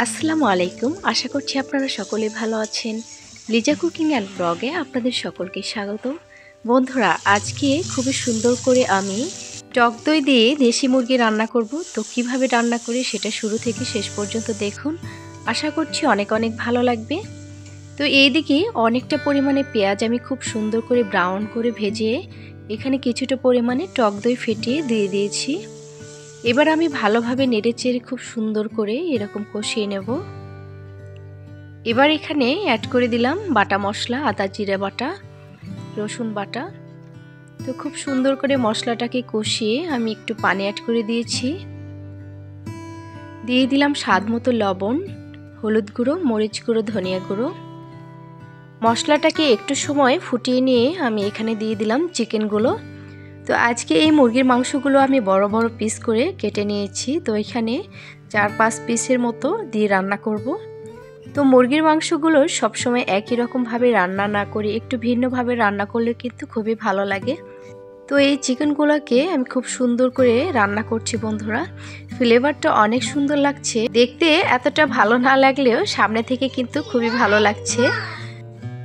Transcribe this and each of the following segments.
আসসালামু আলাইকুম। আশা করছি আপনারা সকলেই ভালো আছেন। লিজা কুকিং অ্যান্ড ব্লগে আপনাদের সকলকে স্বাগত। বন্ধুরা, আজকে খুবই সুন্দর করে আমি টক দই দিয়ে দেশি মুরগি রান্না করব। তো কিভাবে রান্না করি সেটা শুরু থেকে শেষ পর্যন্ত দেখুন। আশা করছি অনেক ভালো লাগবে। তো এইদিকে অনেকটা পরিমাণে পেঁয়াজ আমি খুব সুন্দর করে ব্রাউন করে ভেজে এখানে কিছুটা পরিমাণে টক দই ফেটিয়ে দিয়ে দিয়েছি। এবার আমি ভালোভাবে নেড়েচেড়ে খুব সুন্দর করে এরকম কষিয়ে নেব। এবার এখানে অ্যাড করে দিলাম বাটা মশলা, আদা জিরা বাটা, রসুন বাটা। তো খুব সুন্দর করে মশলাটাকে কষিয়ে আমি একটু পানি অ্যাড করে দিয়েছি। দিয়ে দিলাম স্বাদ মতো লবণ, হলুদ গুঁড়ো, মরিচ গুঁড়ো, ধনিয়া গুঁড়ো। মশলাটাকে একটু সময় ফুটিয়ে নিয়ে আমি এখানে দিয়ে দিলাম চিকেনগুলো। তো আজকে এই মুরগির মাংসগুলো আমি বড় বড় পিস করে কেটে নিয়েছি। তো এখানে 4-5 পিসের মতো দিয়ে রান্না করব। তো মুরগির মাংসগুলো সবসময় একই রকমভাবে রান্না না করে একটু ভিন্নভাবে রান্না করলে কিন্তু খুবই ভালো লাগে। তো এই চিকেনগুলোকে আমি খুব সুন্দর করে রান্না করছি বন্ধুরা। ফ্লেভারটা অনেক সুন্দর লাগছে, দেখতে এতটা ভালো না লাগলেও সামনে থেকে কিন্তু খুবই ভালো লাগছে।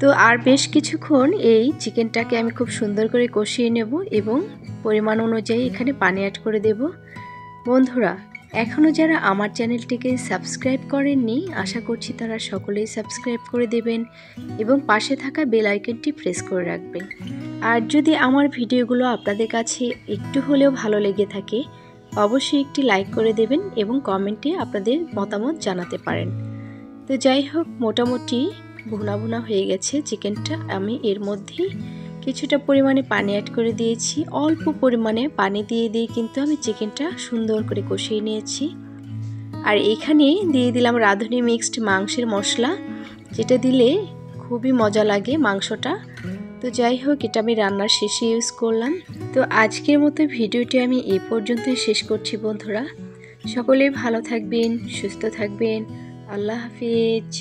তো আর বেশ কিছুক্ষণ এই চিকেনটাকে আমি খুব সুন্দর করে কষিয়ে নেব এবং পরিমাণ অনুযায়ী এখানে পানি অ্যাড করে দেব। বন্ধুরা, এখনও যারা আমার চ্যানেলটিকে সাবস্ক্রাইব করেননি, আশা করছি তারা সকলেই সাবস্ক্রাইব করে দেবেন এবং পাশে থাকা বেল আইকনটি প্রেস করে রাখবেন। আর যদি আমার ভিডিওগুলো আপনাদের কাছে একটু হলেও ভালো লেগে থাকে, অবশ্যই একটি লাইক করে দেবেন এবং কমেন্টে আপনাদের মতামত জানাতে পারেন। তো যাই হোক, মোটামুটি ভুনা ভুনা হয়ে গেছে চিকেনটা। আমি এর মধ্যেই কিছুটা পরিমাণে পানি অ্যাড করে দিয়েছি। অল্প পরিমাণে পানি দিয়ে কিন্তু আমি চিকেনটা সুন্দর করে কষিয়ে নিয়েছি। আর এখানে দিয়ে দিলাম রাঁধুনি মিক্সড মাংসের মশলা, যেটা দিলে খুবই মজা লাগে মাংসটা। তো যাই হোক, এটা আমি রান্নার শেষে ইউজ করলাম। তো আজকের মতো ভিডিওটি আমি এই পর্যন্তই শেষ করছি বন্ধুরা। সকলেই ভালো থাকবেন, সুস্থ থাকবেন। আল্লাহ হাফিজ।